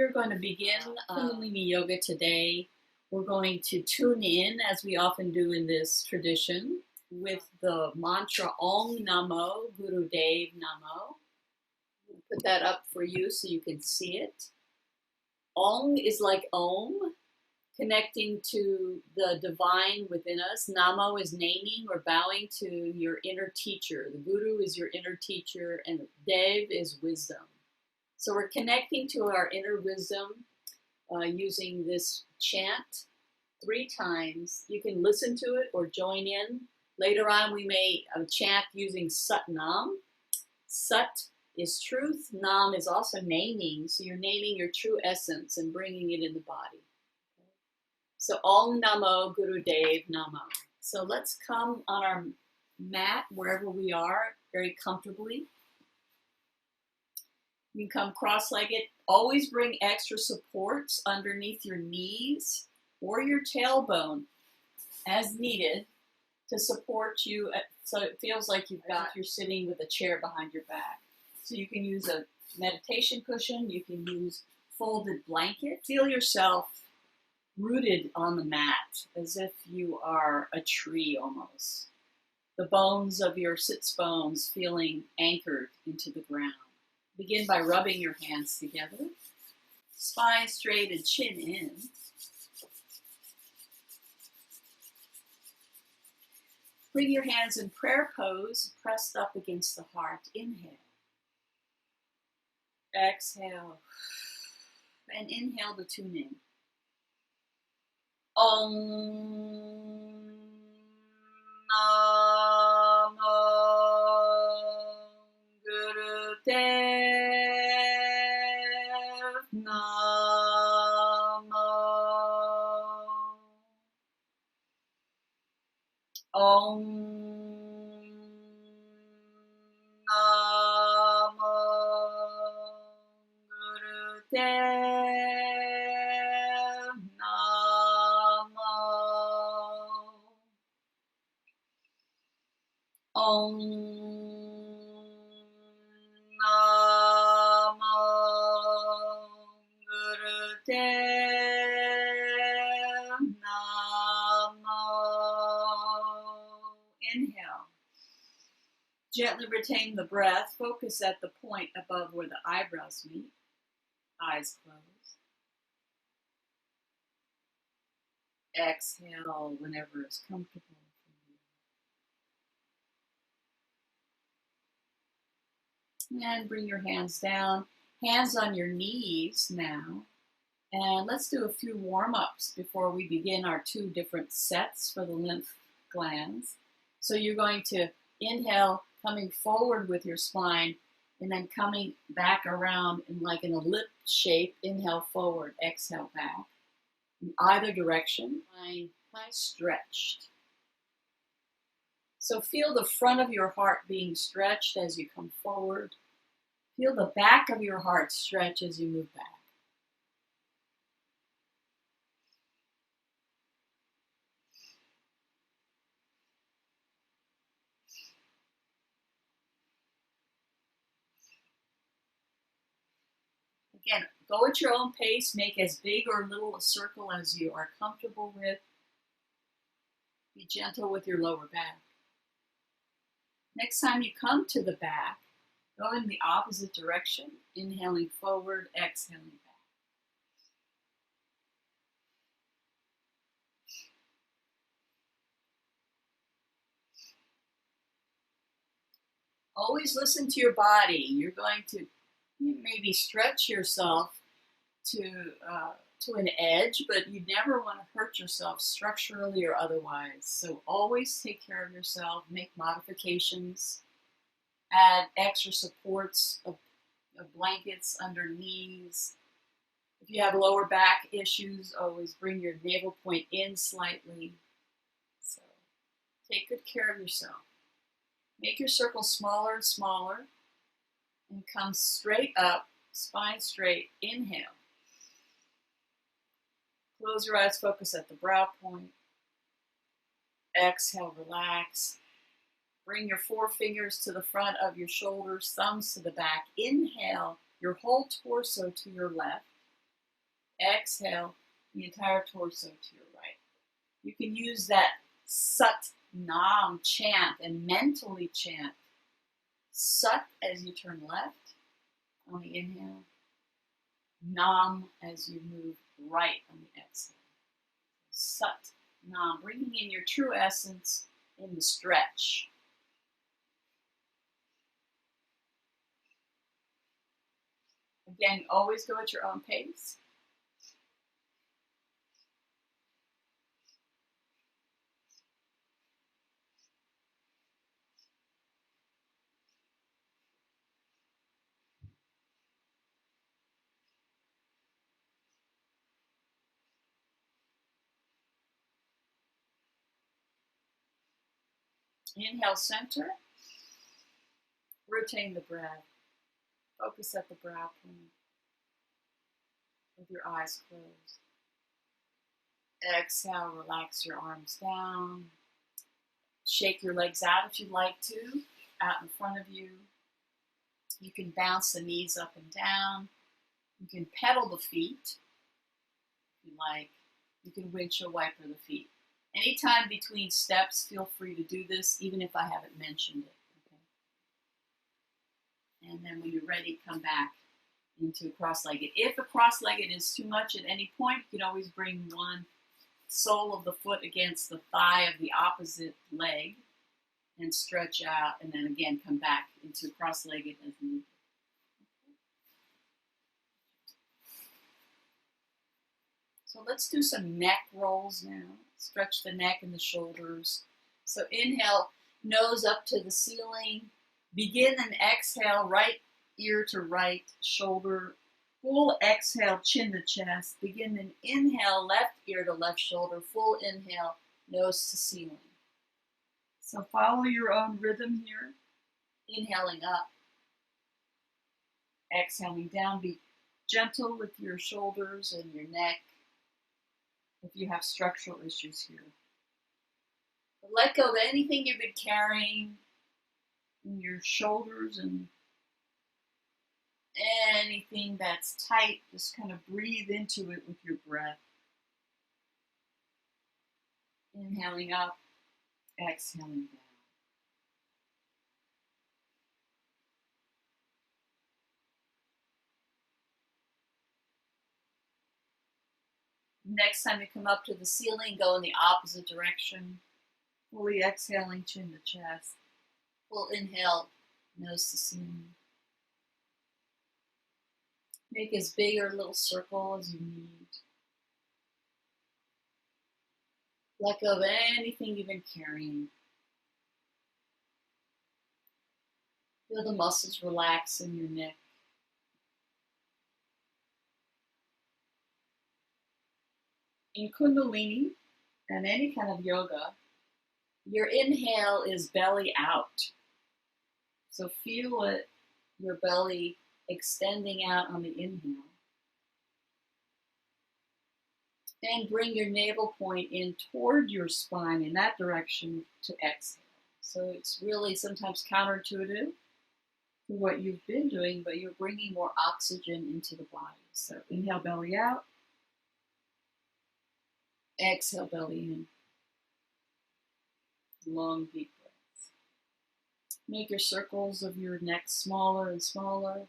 We're going to begin Kundalini Yoga today. We're going to tune in, as we often do in this tradition, with the mantra Om Namo Gurudev Namo. I'll put that up for you so you can see it. Om is like Om, connecting to the divine within us. Namo is naming or bowing to your inner teacher. The Guru is your inner teacher, and Dev is wisdom. So we're connecting to our inner wisdom using this chant 3 times. You can listen to it or join in. Later on, we may chant using Sat Nam. Sat is truth. Nam is also naming. So you're naming your true essence and bringing it in the body. So Om Namo Gurudev Namo. So let's come on our mat wherever we are, very comfortably. You can come cross-legged. Always bring extra supports underneath your knees or your tailbone as needed to support you, so it feels like you're sitting with a chair behind your back. So you can use a meditation cushion, you can use folded blanket. Feel yourself rooted on the mat as if you are a tree almost. The bones of your sits bones feeling anchored into the ground. Begin by rubbing your hands together. Spine straight and chin in. Bring your hands in prayer pose, pressed up against the heart. Inhale. Exhale. And inhale to tune in. Om Namo Gurudev Namo. Om Namo Gurudev Namo. Om Namo Gurudev Namo. Inhale. Gently retain the breath. Focus at the point above where the eyebrows meet. Eyes closed. Exhale whenever it's comfortable for you. And bring your hands down. Hands on your knees now. And let's do a few warm-ups before we begin our 2 different sets for the lymph glands. So you're going to inhale, coming forward with your spine, and then coming back around in like an ellipse shape. Inhale forward, exhale back. In either direction, spine stretched. So feel the front of your heart being stretched as you come forward. Feel the back of your heart stretch as you move back. Again, go at your own pace. Make as big or little a circle as you are comfortable with. Be gentle with your lower back. Next time you come to the back, go in the opposite direction. Inhaling forward, exhaling back. Always listen to your body. You're going to maybe stretch yourself to an edge, but you never want to hurt yourself structurally or otherwise. So always take care of yourself, make modifications, add extra supports of blankets under knees. If you have lower back issues, always bring your navel point in slightly. So take good care of yourself. Make your circle smaller and smaller. And come straight up, spine straight. Inhale. Close your eyes, focus at the brow point. Exhale, relax. Bring your 4 fingers to the front of your shoulders, thumbs to the back. Inhale, your whole torso to your left. Exhale the entire torso to your right. You can use that Sat Nam chant and mentally chant Sat as you turn left on the inhale, Nam as you move right on the exhale. Sat Nam, bringing in your true essence in the stretch. Again, always go at your own pace. Inhale, center. Rotate the breath. Focus at the brow point with your eyes closed. Exhale, relax your arms down. Shake your legs out if you'd like to, out in front of you. You can bounce the knees up and down. You can pedal the feet if you like. You can windshield wiper the feet. Anytime between steps, feel free to do this, even if I haven't mentioned it. Okay? And then when you're ready, come back into cross-legged. If a cross-legged is too much at any point, you can always bring one sole of the foot against the thigh of the opposite leg and stretch out, and then again come back into cross-legged as needed. So let's do some neck rolls now. Stretch the neck and the shoulders. So inhale, nose up to the ceiling. Begin and exhale, right ear to right shoulder. Full exhale, chin to chest. Begin and inhale, left ear to left shoulder. Full inhale, nose to ceiling. So follow your own rhythm here. Inhaling up. Exhaling down. Be gentle with your shoulders and your neck if you have structural issues here. But let go of anything you've been carrying in your shoulders and anything that's tight. Just kind of breathe into it with your breath. Inhaling up, exhaling down. Next time you come up to the ceiling, go in the opposite direction. Fully exhaling, chin to chest. Full inhale, nose to ceiling. Make as big or little circle as you need. Let go of anything you've been carrying. Feel the muscles relax in your neck. In Kundalini and any kind of yoga, your inhale is belly out. So feel it, your belly extending out on the inhale. And bring your navel point in toward your spine in that direction to exhale. So it's really sometimes counterintuitive to what you've been doing, but you're bringing more oxygen into the body. So inhale, belly out. Exhale, belly in. Long, deep breaths. Make your circles of your neck smaller and smaller.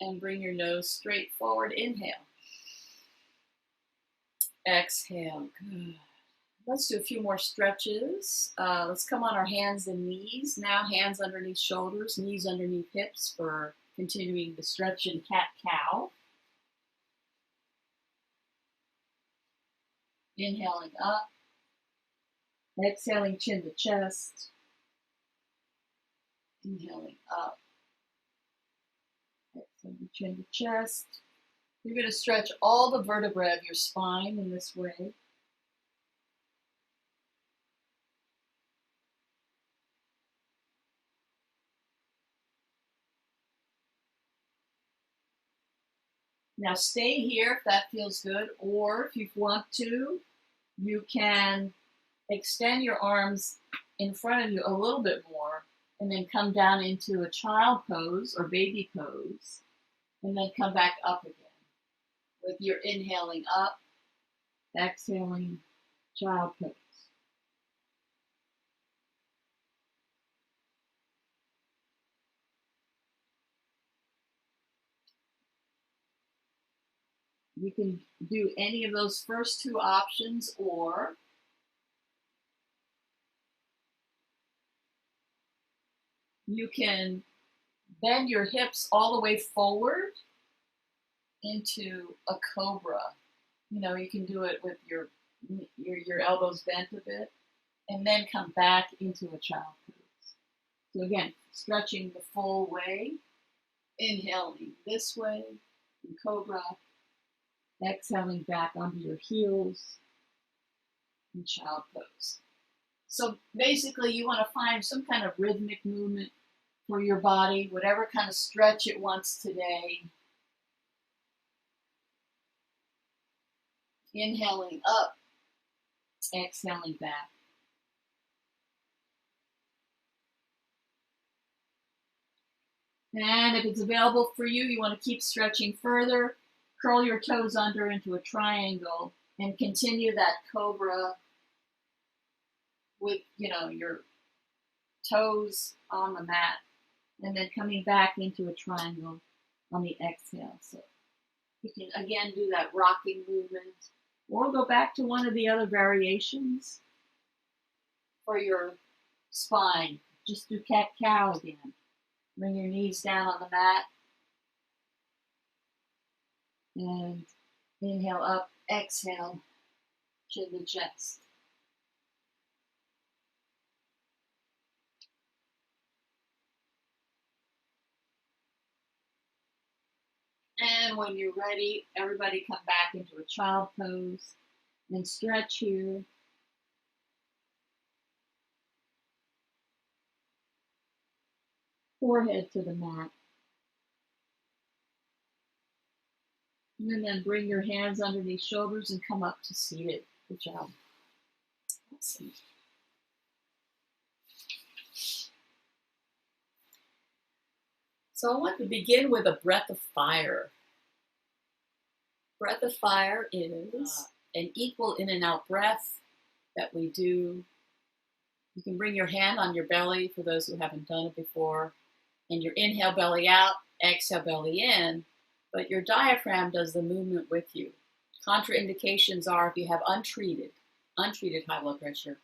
And bring your nose straight forward. Inhale. Exhale. Good. Let's do a few more stretches. Let's come on our hands and knees. Now hands underneath shoulders, knees underneath hips for continuing the stretch in cat-cow. Inhaling up. Exhaling chin to chest. Inhaling up. Exhaling chin to chest. You're going to stretch all the vertebrae of your spine in this way. Now stay here if that feels good, or if you want to, you can extend your arms in front of you a little bit more and then come down into a child pose or baby pose and then come back up again. with your inhaling up, exhaling, child pose. You can do any of those first two options, or you can bend your hips all the way forward into a cobra. You know, you can do it with your elbows bent a bit, and then come back into a child pose. So again, stretching the full way, inhaling this way in cobra, exhaling back onto your heels in child pose. So basically you want to find some kind of rhythmic movement for your body, whatever kind of stretch it wants today. Inhaling up, exhaling back. And if it's available for you, you want to keep stretching further. Curl your toes under into a triangle and continue that cobra with, your toes on the mat, and then coming back into a triangle on the exhale. So you can again do that rocking movement, or go back to one of the other variations for your spine. Just do cat-cow again. Bring your knees down on the mat. And inhale up, exhale, chin to chest. And when you're ready, everybody come back into a child pose and stretch here. Forehead to the mat. And then bring your hands underneath shoulders and come up to seated. Good job. Awesome. So I want to begin with a breath of fire. Breath of fire is an equal in and out breath that we do. You can bring your hand on your belly for those who haven't done it before. And your inhale belly out, exhale belly in. But your diaphragm does the movement with you. Contraindications are if you have untreated high blood pressure,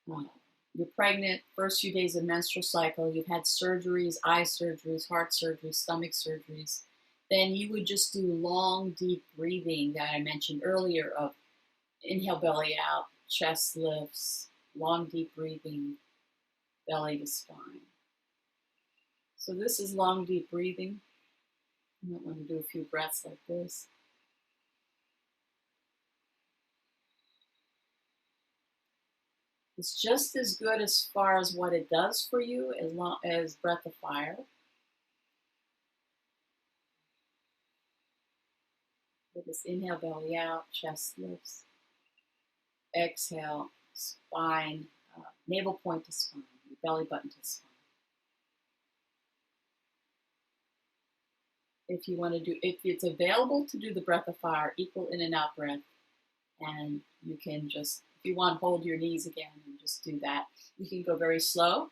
you're pregnant, first few days of menstrual cycle, you've had surgeries, eye surgeries, heart surgeries, stomach surgeries, then you would just do long, deep breathing that I mentioned earlier of inhale belly out, chest lifts, long, deep breathing, belly to spine. So this is long, deep breathing. You might want to do a few breaths like this. It's just as good as far as what it does for you as breath of fire. With this inhale, belly out, chest lifts. Exhale, spine, navel point to spine, belly button to spine. If you want to do, if it's available to do the breath of fire, equal in and out breath, and you can just, if you want, hold your knees again and just do that. You can go very slow.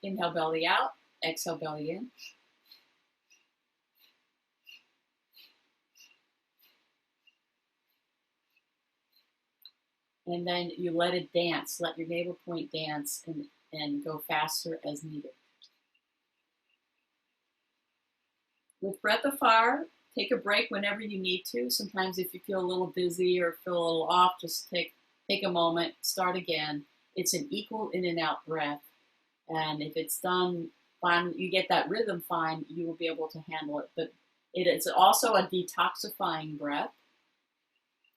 Inhale, belly out. Exhale, belly in. And then you let it dance. Let your navel point dance and go faster as needed. With breath of fire, take a break whenever you need to. Sometimes if you feel a little dizzy or feel a little off, just take a moment, start again. It's an equal in and out breath. And if it's done fine, you get that rhythm fine, you will be able to handle it. But it's also a detoxifying breath,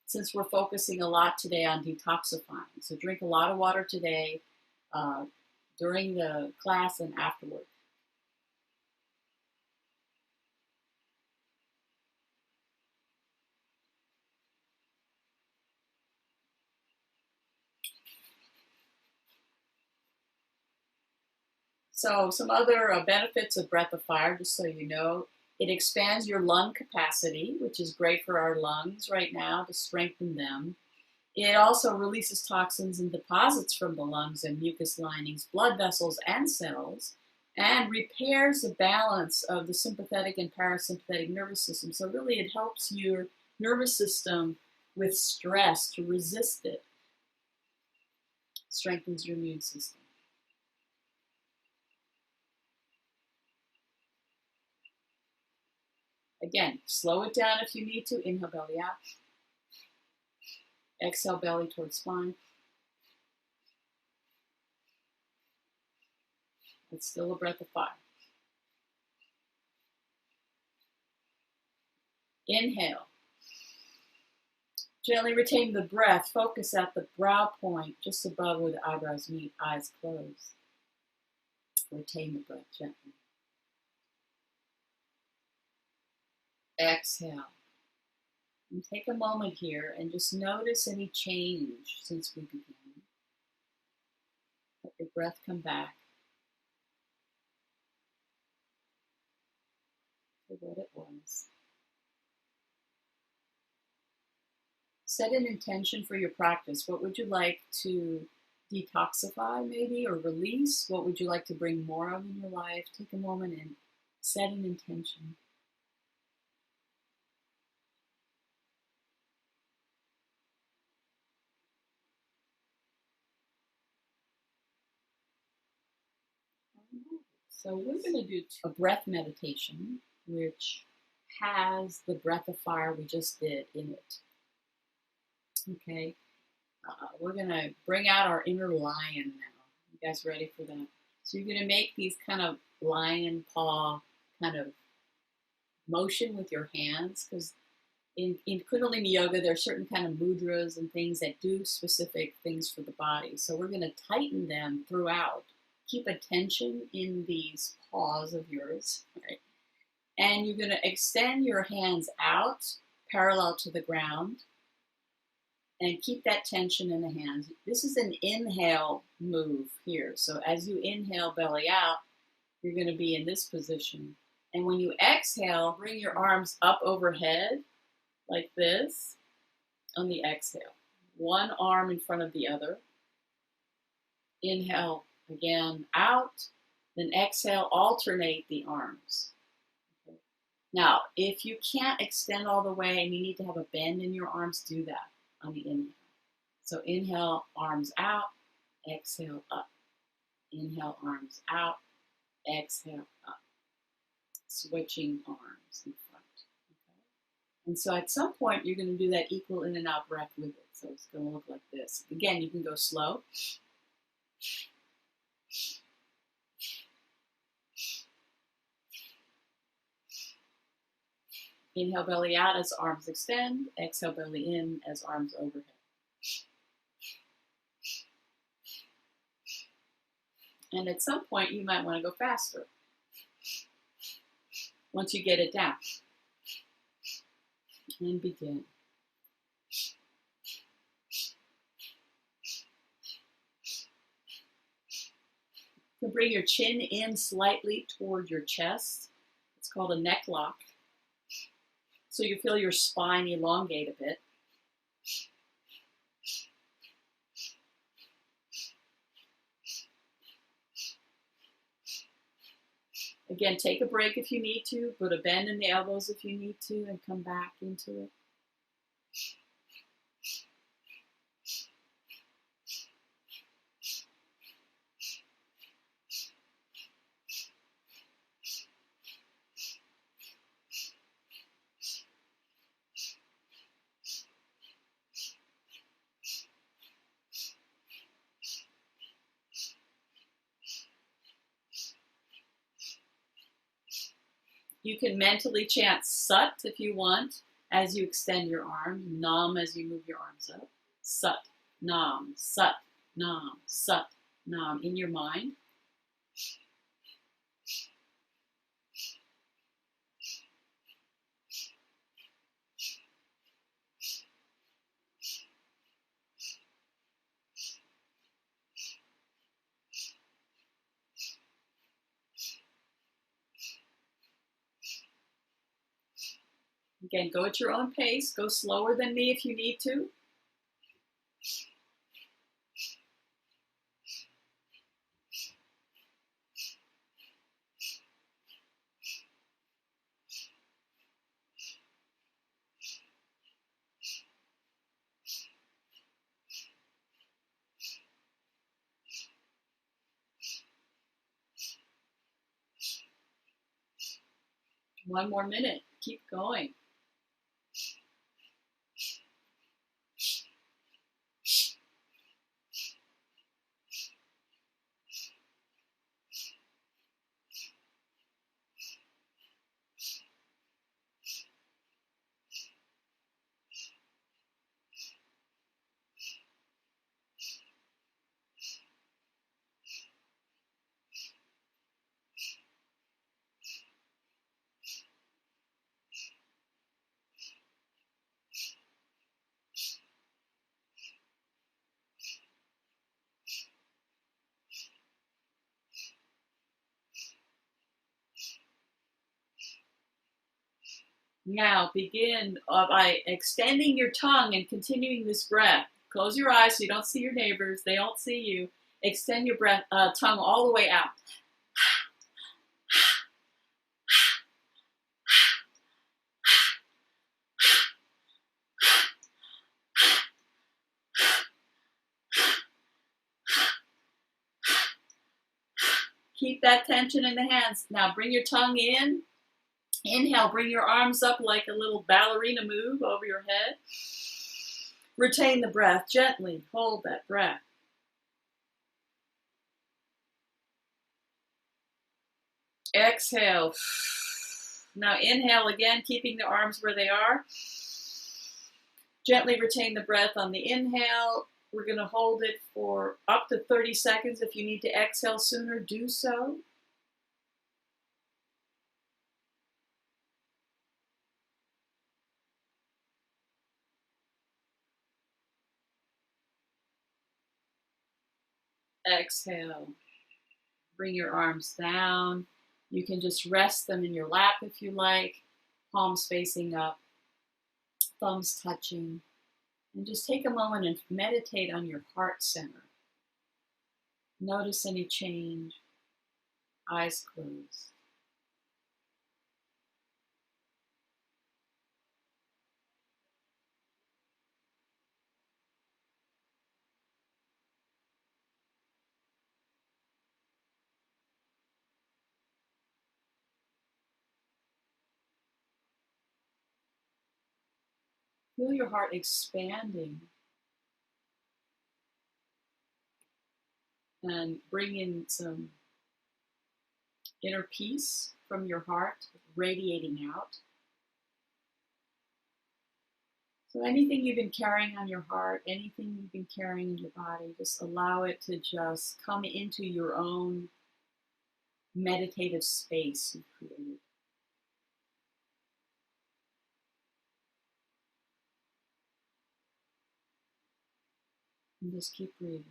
since we're focusing a lot today on detoxifying. So drink a lot of water today, during the class and afterward. So some other benefits of breath of fire, just so you know, It expands your lung capacity, which is great for our lungs right now to strengthen them. It also releases toxins and deposits from the lungs and mucus linings, blood vessels, and cells, and repairs the balance of the sympathetic and parasympathetic nervous system. So really it helps your nervous system with stress to resist it. Strengthens your immune system. Again, slow it down if you need to. Inhale, belly out. Exhale, belly towards spine. It's still a breath of fire. Inhale. Gently retain the breath. Focus at the brow point, just above where the eyebrows meet, eyes closed. Retain the breath gently. Exhale. And take a moment here and just notice any change since we began. Let your breath come back to what it was. Set an intention for your practice. What would you like to detoxify maybe or release? What would you like to bring more of in your life? Take a moment and set an intention. So we're going to do a breath meditation, which has the breath of fire we just did in it. Okay, we're going to bring out our inner lion now. You guys ready for that? So you're going to make these kind of lion paw kind of motion with your hands, because in Kundalini Yoga, there are certain kind of mudras and things that do specific things for the body. So we're going to tighten them throughout. Keep attention in these paws of yours, right? And you're going to extend your hands out parallel to the ground and keep that tension in the hands. This is an inhale move here. So as you inhale, belly out, you're going to be in this position. And when you exhale, bring your arms up overhead like this on the exhale. One arm in front of the other. Inhale again out, then exhale, alternate the arms. Okay. Now, if you can't extend all the way and you need to have a bend in your arms, do that on the inhale. So inhale, arms out, exhale, up. Inhale, arms out, exhale, up. Switching arms in front. Okay. And so at some point, you're going to do that equal in and out breath with it. So it's going to look like this. Again, you can go slow. Inhale, belly out as arms extend. Exhale, belly in as arms overhead. And at some point, you might want to go faster once you get it down. And begin. You can bring your chin in slightly toward your chest. It's called a neck lock. So you feel your spine elongate a bit. Again, take a break if you need to. Put a bend in the elbows if you need to, and come back into it. You can mentally chant Sat if you want as you extend your arms. Nam as you move your arms up. Sat, Nam, Sat, Nam, Sat, Nam in your mind. Again, go at your own pace. Go slower than me if you need to. One more minute. Keep going. Now begin by extending your tongue and continuing this breath. Close your eyes so you don't see your neighbors. They don't see you. Extend your breath, tongue all the way out. Keep that tension in the hands. Now bring your tongue in. Inhale, bring your arms up like a little ballerina move over your head. Retain the breath gently. Hold that breath. Exhale. Now inhale again, keeping the arms where they are. Gently retain the breath on the inhale. We're going to hold it for up to 30 seconds. If you need to exhale sooner, do so. Exhale. Bring your arms down. You can just rest them in your lap if you like. Palms facing up. Thumbs touching. And just take a moment and meditate on your heart center. Notice any change. Eyes closed. Feel your heart expanding and bring in some inner peace from your heart, radiating out. So anything you've been carrying on your heart, anything you've been carrying in your body, just allow it to just come into your own meditative space you've created. And just keep breathing.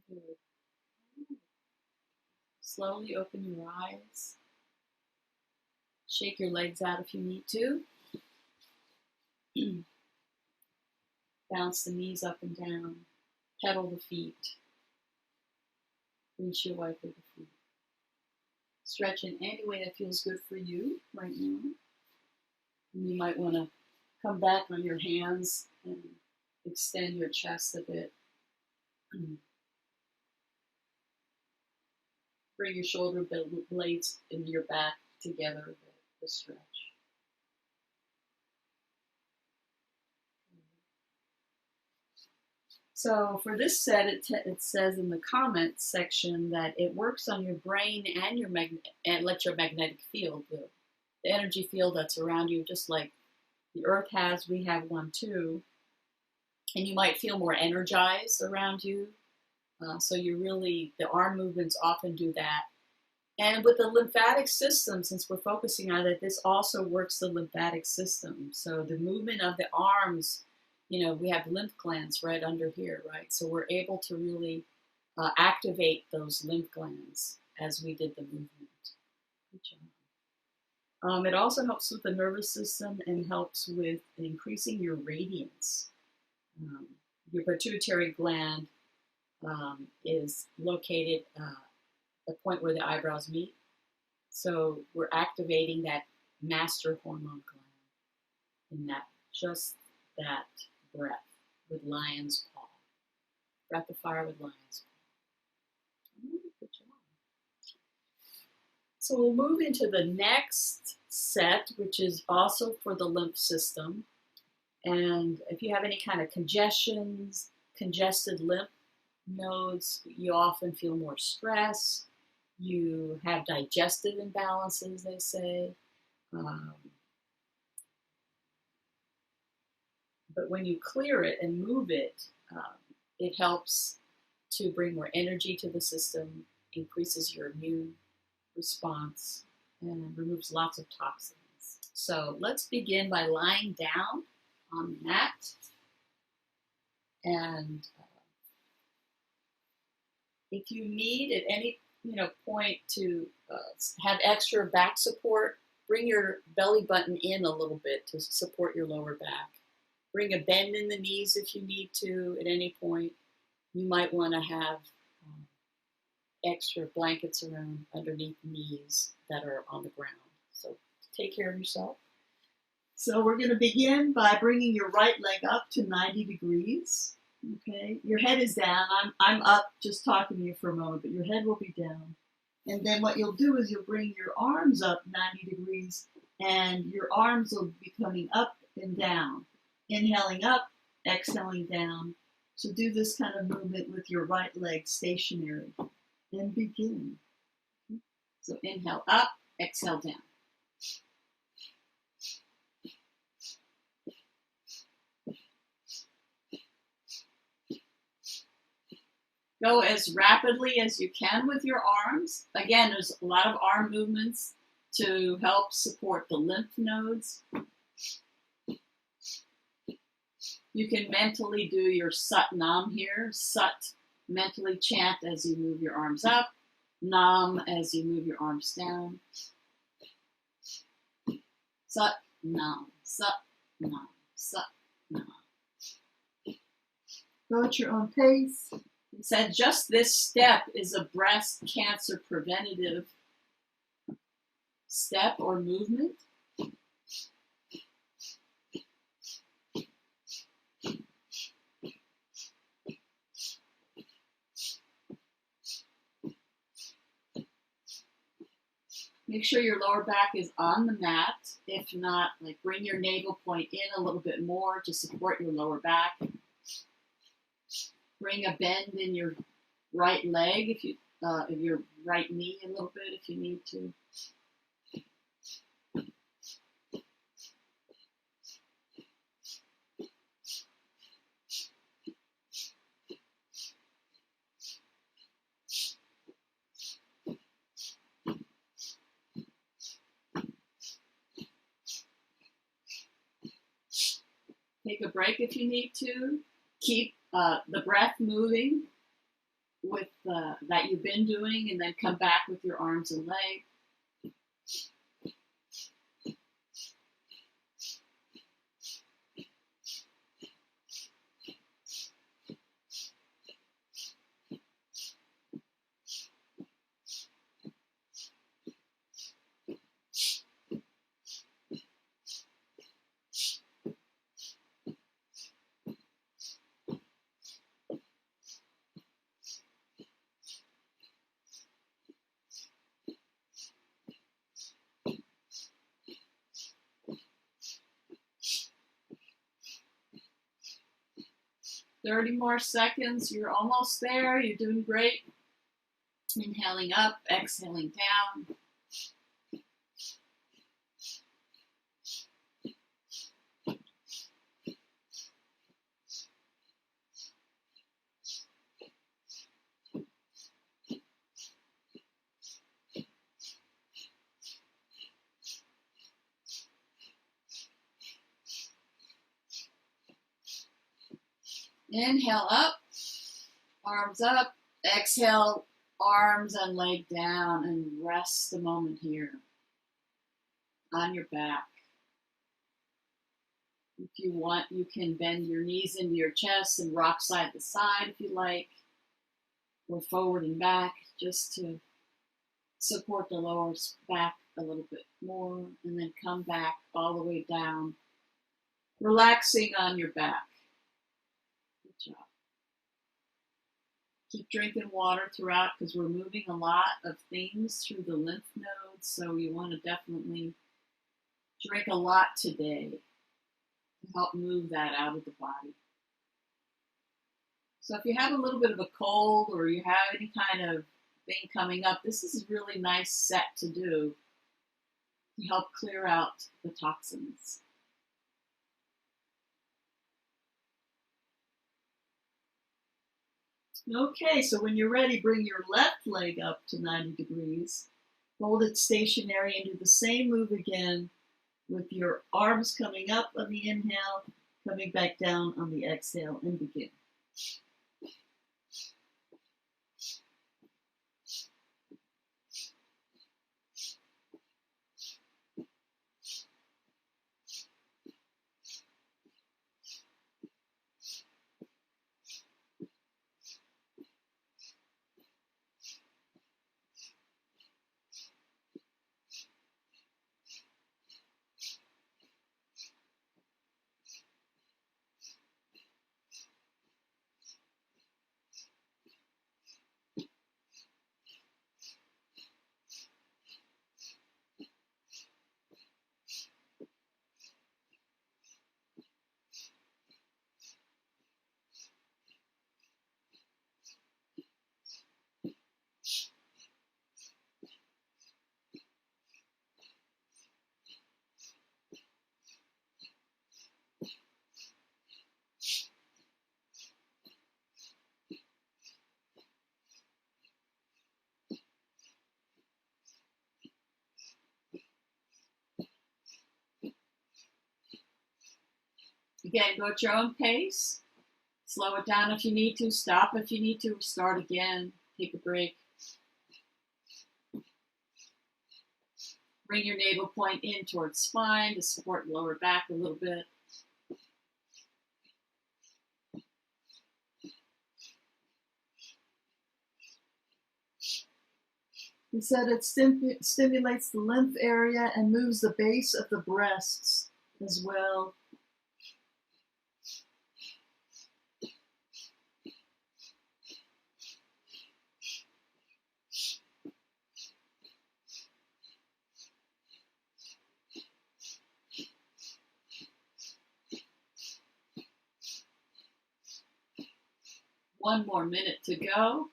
Good. Slowly open your eyes. Shake your legs out if you need to. Bounce the knees up and down. Pedal the feet. Windshield wiper the feet. Stretch in any way that feels good for you right now. And you might want to come back on your hands and extend your chest a bit. Bring your shoulder blades in your back together a bit, the stretch. So for this set, it says in the comments section that it works on your brain and your electromagnetic field, the energy field that's around you, just like the earth has. We have one too. And you might feel more energized around you. So the arm movements often do that. And with the lymphatic system, since we're focusing on it, this also works the lymphatic system. So the movement of the arms you know, we have lymph glands right under here, right? So we're able to really activate those lymph glands as we did the movement. Good job. It also helps with the nervous system and helps with increasing your radiance. Your pituitary gland is located at the point where the eyebrows meet. So we're activating that master hormone gland in that, just that breath with lion's paw. Breath of fire with lion's paw. Good job. So we'll move into the next set, which is also for the lymph system. And if you have any kind of congestions, congested lymph nodes, you often feel more stress. You have digestive imbalances, they say. But when you clear it and move it, it helps to bring more energy to the system, increases your immune response, and removes lots of toxins. So let's begin by lying down on the mat. And if you need at any point to have extra back support, bring your belly button in a little bit to support your lower back. Bring a bend in the knees if you need to at any point. You might want to have extra blankets around underneath the knees that are on the ground. So take care of yourself. So we're going to begin by bringing your right leg up to 90 degrees. Okay, your head is down. I'm up just talking to you for a moment, but your head will be down. And then what you'll do is you'll bring your arms up 90 degrees, and your arms will be coming up and down. Inhaling up, exhaling down. So do this kind of movement with your right leg stationary. And begin. So inhale up, exhale down. Go as rapidly as you can with your arms. Again, there's a lot of arm movements to help support the lymph nodes. You can mentally do your Sat Nam here. Sat, mentally chant as you move your arms up. Nam as you move your arms down. Sat Nam, Sat Nam, Sat Nam. Go at your own pace. It said just this step is a breast cancer preventative step or movement. Make sure your lower back is on the mat. If not, bring your navel point in a little bit more to support your lower back. Bring a bend in your right leg, if your right knee a little bit if you need to. Take a break if you need to. Keep the breath moving with that you've been doing, and then come back with your arms and legs. Thirty more seconds. You're almost there. You're doing great. Inhaling up, exhaling down. Inhale up, arms up. Exhale, arms and leg down, and rest a moment here on your back. If you want, you can bend your knees into your chest and rock side to side if you like, or forward and back just to support the lower back a little bit more, and then come back all the way down, relaxing on your back. Good job. Keep drinking water throughout because we're moving a lot of things through the lymph nodes, so you want to definitely drink a lot today to help move that out of the body. So if you have a little bit of a cold or you have any kind of thing coming up, this is a really nice set to do to help clear out the toxins. Okay, so when you're ready, bring your left leg up to 90 degrees. Hold it stationary and do the same move again with your arms coming up on the inhale, coming back down on the exhale, and begin. Again, go at your own pace. Slow it down if you need to. Stop if you need to. Start again. Take a break. Bring your navel point in towards spine to support lower back a little bit. We said it stimulates the lymph area and moves the base of the breasts as well. One more minute to go.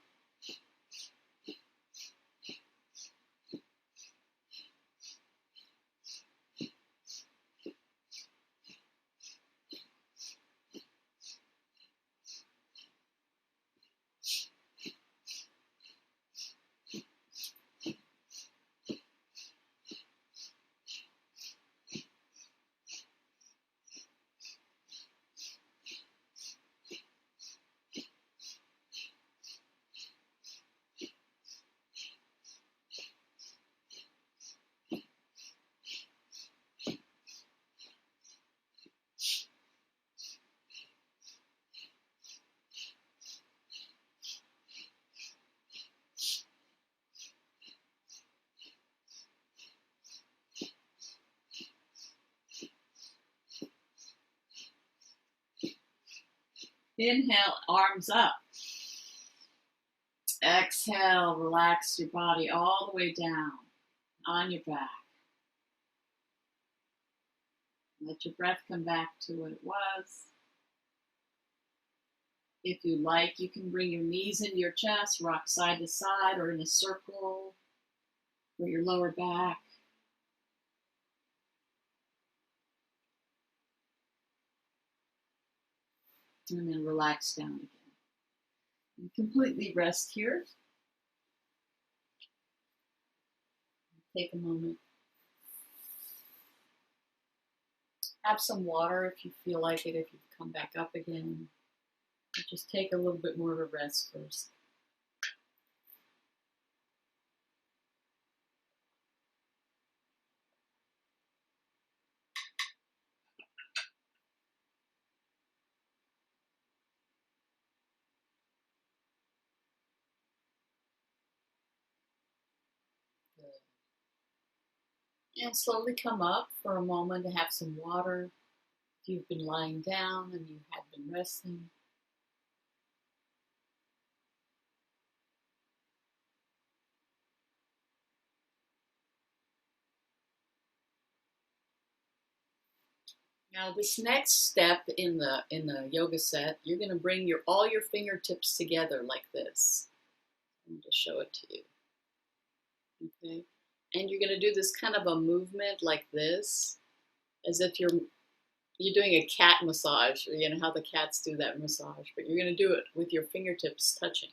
Inhale, arms up. Exhale, relax your body all the way down on your back. Let your breath come back to what it was. If you like, you can bring your knees into your chest, rock side to side or in a circle for your lower back. And then relax down again. And completely rest here. Take a moment. Have some water if you feel like it, if you come back up again. Just take a little bit more of a rest first. And slowly come up for a moment to have some water. If you've been lying down and you have been resting. Now this next step in the yoga set, you're going to bring all your fingertips together like this. I'm going to show it to you. Okay? And you're going to do this kind of a movement like this, as if you're doing a cat massage, you know how the cats do that massage, but you're going to do it with your fingertips touching.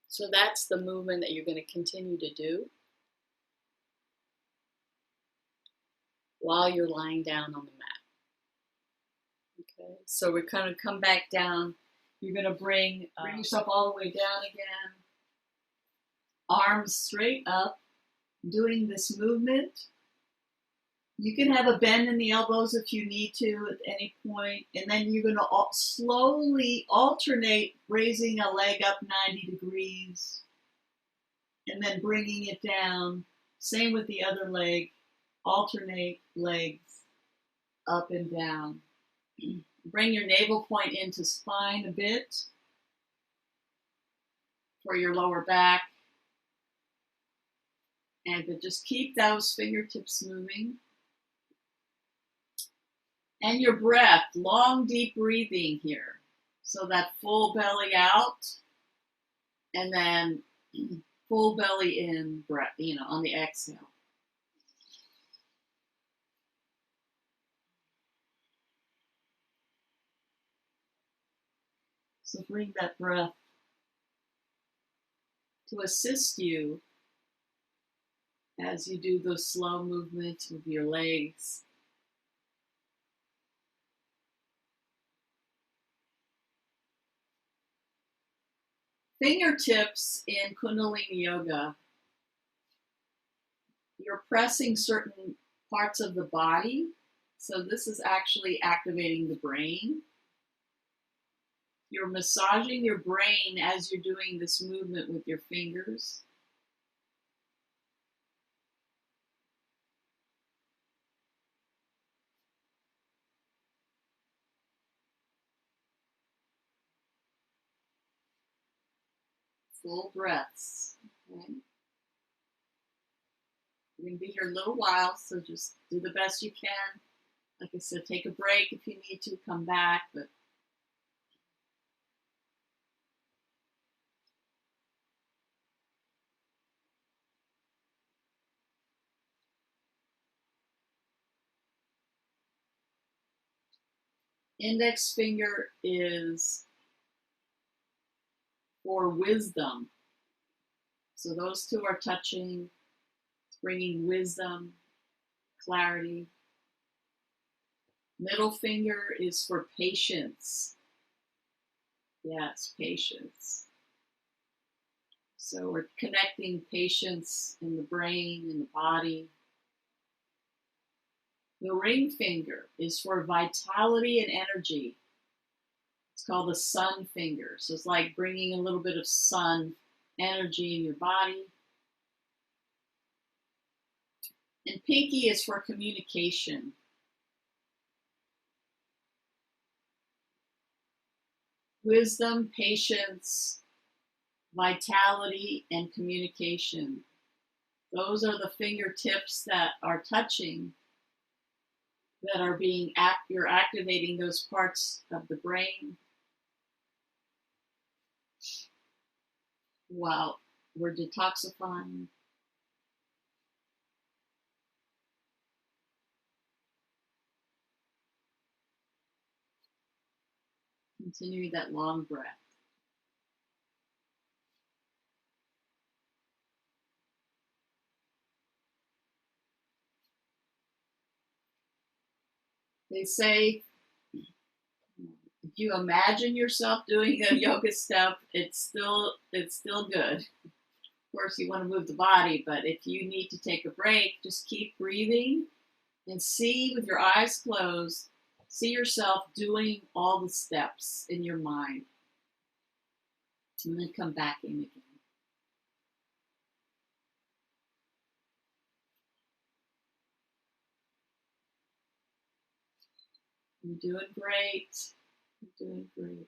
So that's the movement that you're going to continue to do while you're lying down on the mat. Okay, so we're going to come back down. You're going to bring yourself all the way down again. Arms straight up, doing this movement. You can have a bend in the elbows if you need to at any point. And then you're going to slowly alternate raising a leg up 90 degrees. And then bringing it down. Same with the other leg. Alternate legs up and down. Bring your navel point into spine a bit for your lower back. But just keep those fingertips moving. And your breath, long, deep breathing here. So that full belly out, and then full belly in breath, on the exhale. So bring that breath to assist you as you do those slow movements with your legs. Fingertips in Kundalini Yoga, you're pressing certain parts of the body. So this is actually activating the brain. You're massaging your brain as you're doing this movement with your fingers. Full breaths. Okay. We're going to be here a little while, so just do the best you can. Like I said, take a break if you need to, come back, but index finger is for wisdom. So those two are touching, bringing wisdom, clarity. Middle finger is for patience. Yes, patience. So we're connecting patience in the brain, in the body. The ring finger is for vitality and energy. It's called the sun finger. So it's like bringing a little bit of sun energy in your body. And pinky is for communication. Wisdom, patience, vitality, and communication. Those are the fingertips that are touching, that are you're activating those parts of the brain while we're detoxifying. Continuing that long breath. They say, If you imagine yourself doing a yoga step, it's still good. Of course, you want to move the body, but if you need to take a break, just keep breathing and see with your eyes closed, see yourself doing all the steps in your mind. And then come back in again. You're doing great. You're doing great.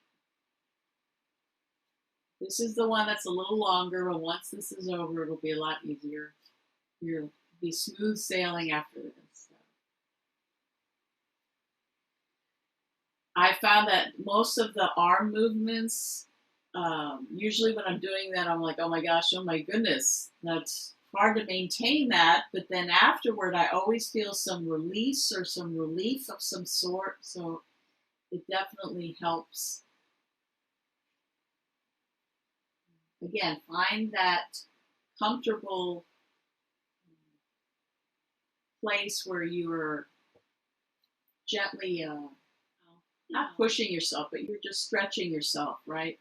This is the one that's a little longer, but once this is over, it'll be a lot easier. You'll be smooth sailing after this. So. I found that most of the arm movements, usually when I'm doing that, I'm like, oh my gosh, oh my goodness, that's hard to maintain that. But then afterward, I always feel some release or some relief of some sort. So it definitely helps. Again, find that comfortable place where you are gently, not pushing yourself, but you're just stretching yourself, right?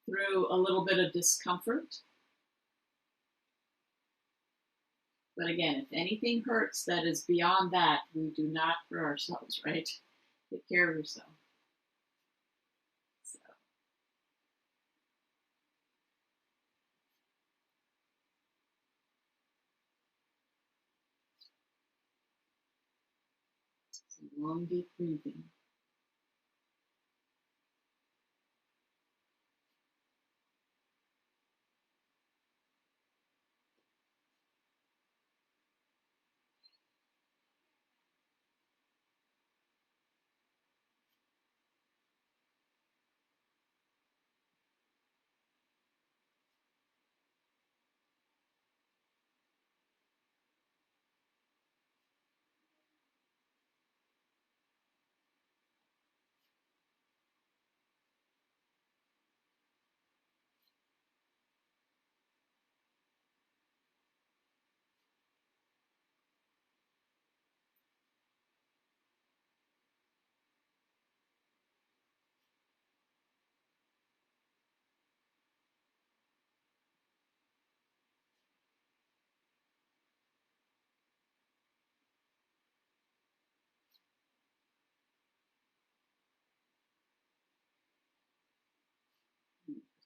Through a little bit of discomfort. But again, if anything hurts that is beyond that, we do not hurt ourselves, right? Take care of yourself. So. Long, deep breathing.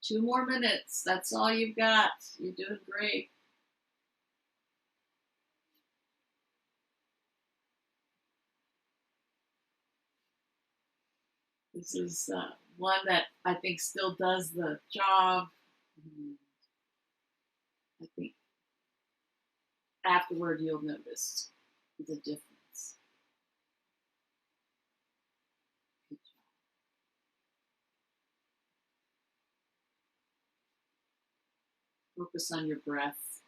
Two more minutes. That's all you've got. You're doing great. This is one that I think still does the job. I think afterward you'll notice the difference. Good job. Focus on your breath.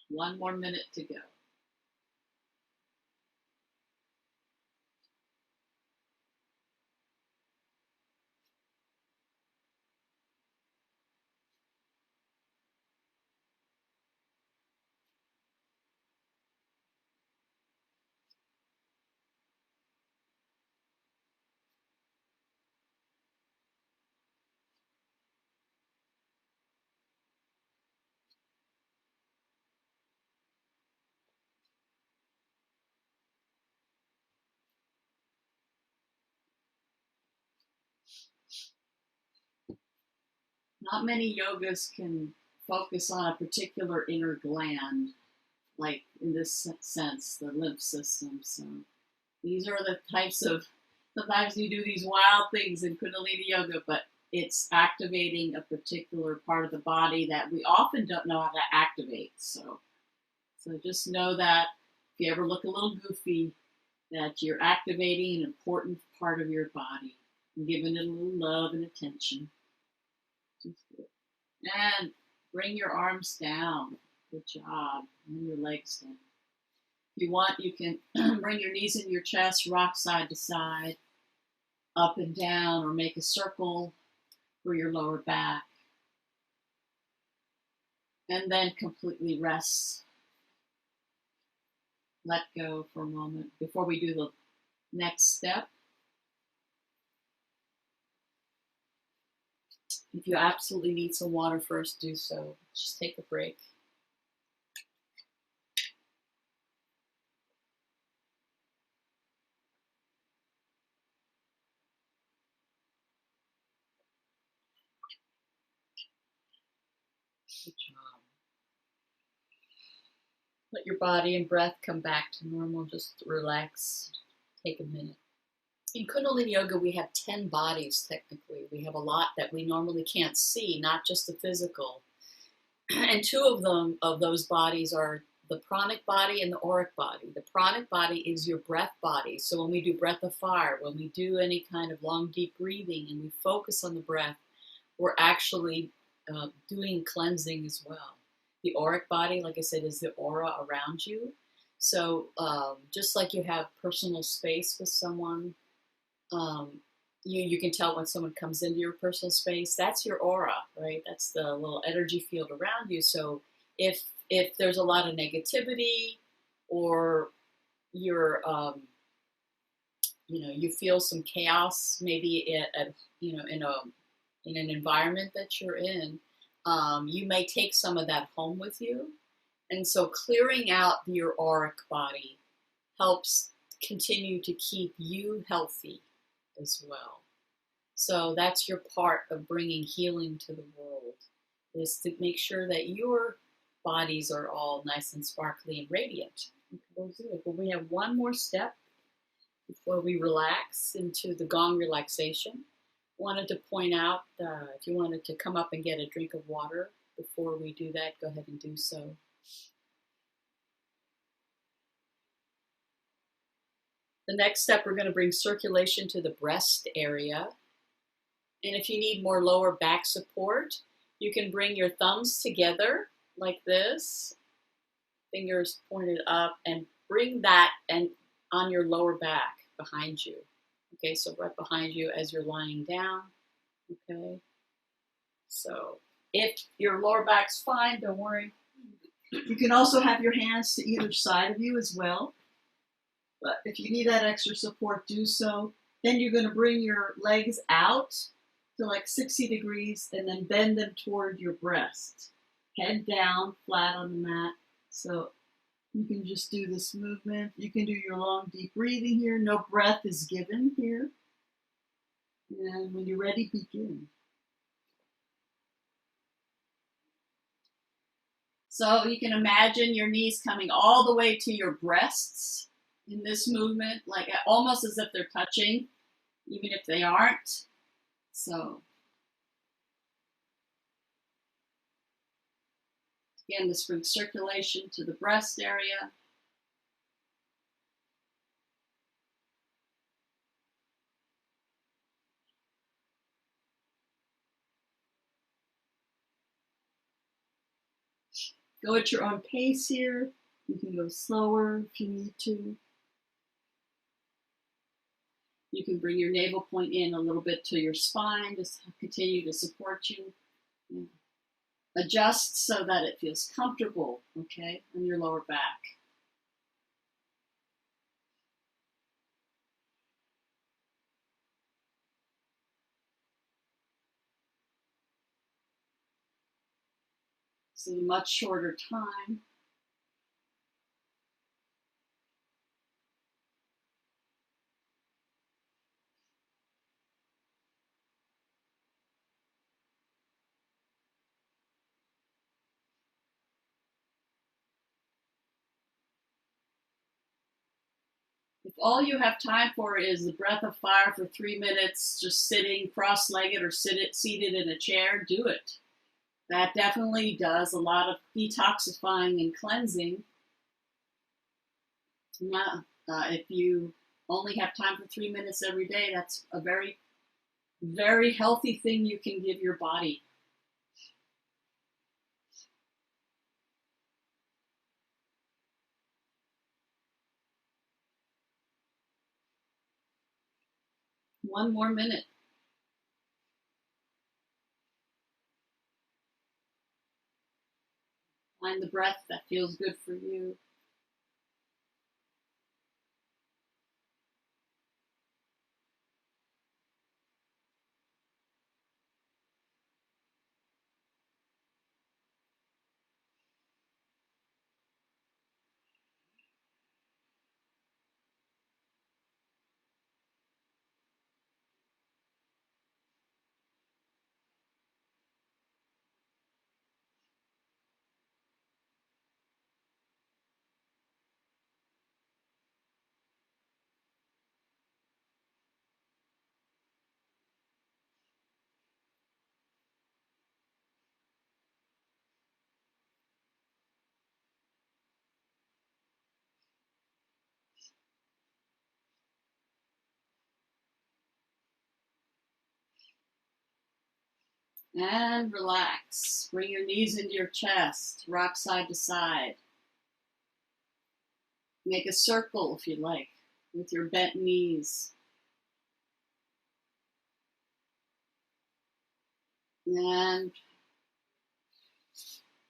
One more minute to go. Not many yogas can focus on a particular inner gland, like in this sense, the lymph system. So these are the types of, sometimes you do these wild things in Kundalini Yoga, but it's activating a particular part of the body that we often don't know how to activate. So just know that if you ever look a little goofy, that you're activating an important part of your body and giving it a little love and attention. And bring your arms down. Good job. And your legs down. If you want, you can bring your knees in your chest, rock side to side, up and down, or make a circle for your lower back. and then completely rest. Let go for a moment before we do the next step. If you absolutely need some water first, do so. Just take a break. Good job. Let your body and breath come back to normal. Just relax. Take a minute. In Kundalini Yoga, we have 10 bodies, technically. We have a lot that we normally can't see, not just the physical. And two of those bodies are the pranic body and the auric body. The pranic body is your breath body. So when we do breath of fire, when we do any kind of long, deep breathing and we focus on the breath, we're actually doing cleansing as well. The auric body, like I said, is the aura around you. So just like you have personal space with someone, you can tell when someone comes into your personal space. That's your aura, right? That's the little energy field around you. So if there's a lot of negativity, or you're you feel some chaos, maybe at in an environment that you're in, you may take some of that home with you. And so clearing out your auric body helps continue to keep you healthy as well. So that's your part of bringing healing to the world, is to make sure that your bodies are all nice and sparkly and radiant. We'll do it. But we have one more step before we relax into the gong relaxation. Wanted to point out, if you wanted to come up and get a drink of water before we do that, go ahead and do so. The next step, we're going to bring circulation to the breast area. And if you need more lower back support, you can bring your thumbs together like this, fingers pointed up, and bring that and on your lower back behind you. Okay, so right behind you as you're lying down. Okay, so if your lower back's fine, don't worry. You can also have your hands to either side of you as well. But if you need that extra support, do so. Then you're going to bring your legs out to like 60 degrees and then bend them toward your breast. Head down, flat on the mat. So you can just do this movement. You can do your long, deep breathing here. No breath is given here. And when you're ready, begin. So you can imagine your knees coming all the way to your breasts in this movement, like almost as if they're touching, even if they aren't. So again, this brings circulation to the breast area. Go at your own pace here. You can go slower if you need to. You can bring your navel point in a little bit to your spine, just continue to support you. Yeah. Adjust so that it feels comfortable, okay, on your lower back. So a much shorter time. If all you have time for is the breath of fire for 3 minutes, just sitting cross-legged or seated in a chair, do it. That definitely does a lot of detoxifying and cleansing. Yeah, if you only have time for 3 minutes every day, that's a very, very healthy thing you can give your body. One more minute. Find the breath that feels good for you. And relax. Bring your knees into your chest. Rock side to side. Make a circle if you like with your bent knees. And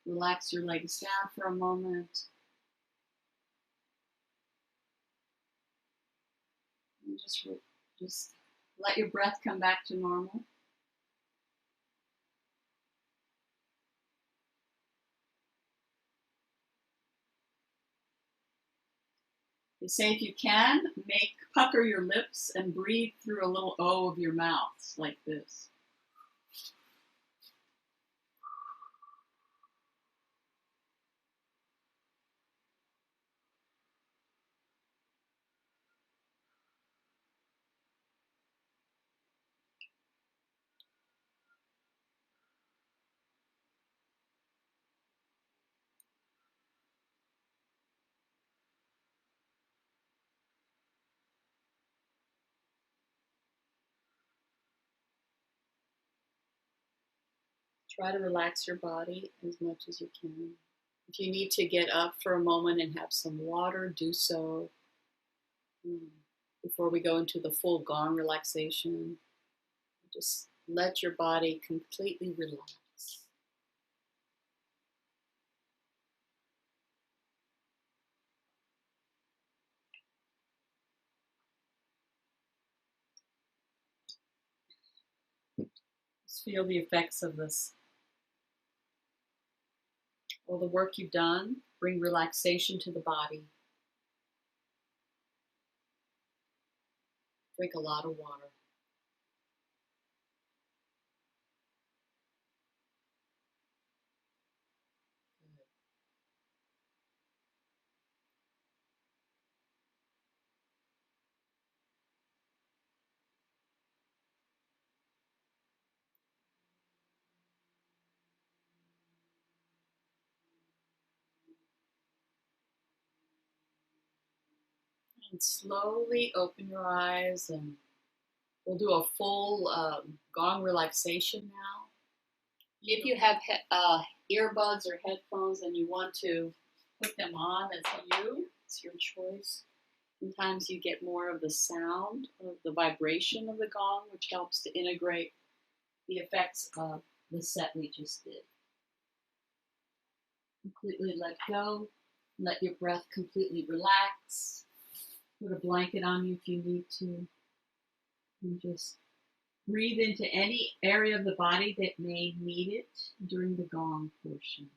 relax your legs down for a moment. And just let your breath come back to normal. They say if you can, pucker your lips and breathe through a little O of your mouth, like this. Try to relax your body as much as you can. If you need to get up for a moment and have some water, do so. Before we go into the full gong relaxation, just let your body completely relax. Just feel the effects of this. All the work you've done, bring relaxation to the body. Drink a lot of water. And slowly open your eyes, and we'll do a full gong relaxation now. If you have earbuds or headphones and you want to put them on, it's your choice. Sometimes you get more of the sound of the vibration of the gong, which helps to integrate the effects of the set we just did. Completely let go. Let your breath completely relax. Put a blanket on you if you need to. And just breathe into any area of the body that may need it during the gong portion.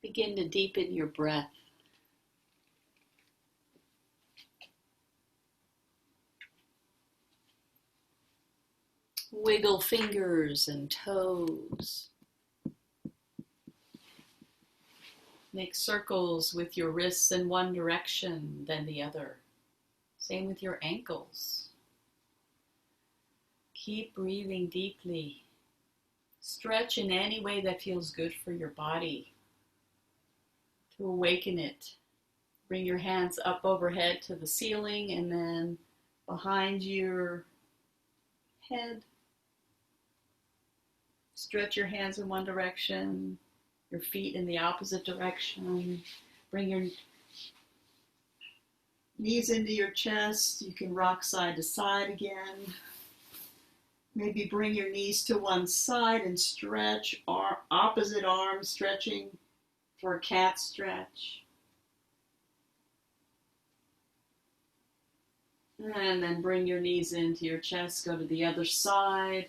Begin to deepen your breath. Wiggle fingers and toes. Make circles with your wrists in one direction, then the other. Same with your ankles. Keep breathing deeply. Stretch in any way that feels good for your body to awaken it. Bring your hands up overhead to the ceiling and then behind your head. Stretch your hands in one direction, your feet in the opposite direction. Bring your knees into your chest. You can rock side to side again. Maybe bring your knees to one side and stretch, opposite arm stretching for a cat stretch. And then bring your knees into your chest, go to the other side,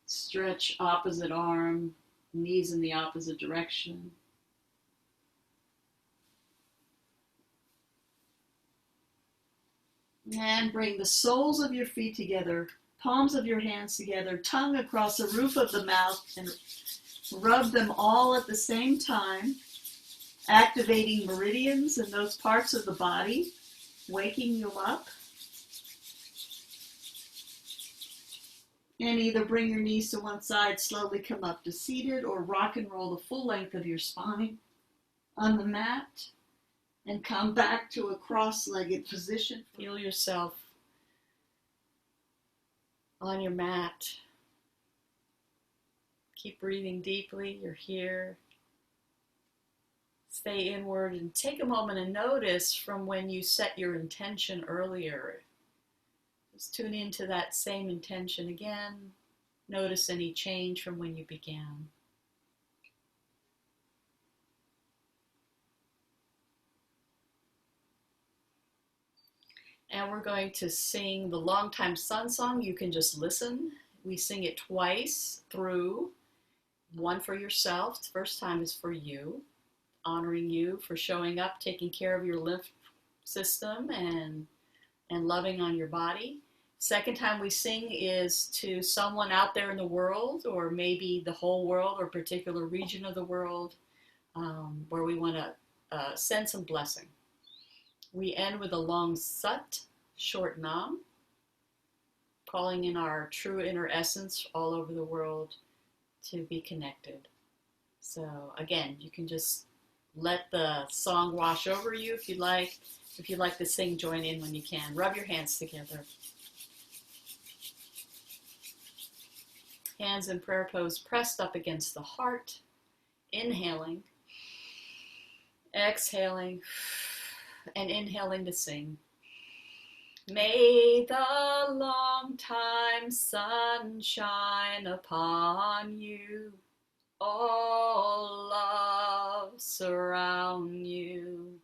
stretch opposite arm, knees in the opposite direction. And bring the soles of your feet together, palms of your hands together, tongue across the roof of the mouth, and rub them all at the same time, activating meridians in those parts of the body, waking you up. And either bring your knees to one side, slowly come up to seated, or rock and roll the full length of your spine on the mat and come back to a cross-legged position. Feel yourself on your mat. Keep breathing deeply. You're here. Stay inward and take a moment and notice from when you set your intention earlier. Just tune into that same intention again. Notice any change from when you began. And we're going to sing the Longtime Sun song. You can just listen. We sing it twice through. One for yourself. The first time is for you, honoring you for showing up, taking care of your lymph system and loving on your body. Second time we sing is to someone out there in the world, or maybe the whole world or a particular region of the world, where we want to send some blessing. We end with a long sut, short nam, calling in our true inner essence all over the world to be connected. So again, you can just let the song wash over you if you like. If you'd like to sing, join in when you can. Rub your hands together. Hands in prayer pose pressed up against the heart. Inhaling. Exhaling. And inhaling to sing. May the long-time sun shine upon you. All love surround you.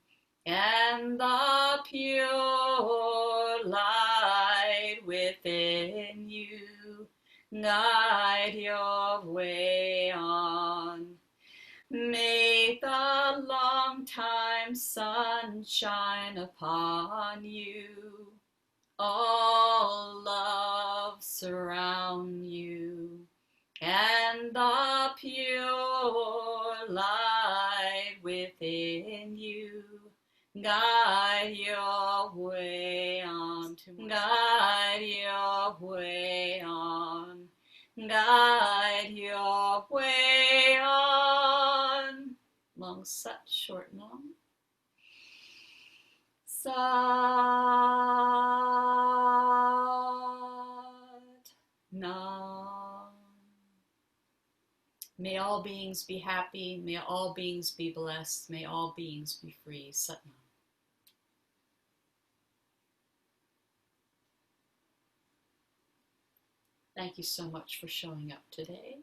And the pure light within you guide your way on. May the long-time sun shine upon you. All love surround you. And the pure light within you guide your way on. Guide your way on. Guide your way on. Long sat, short nam. Sat nam. May all beings be happy. May all beings be blessed. May all beings be free. Sat nam. Thank you so much for showing up today.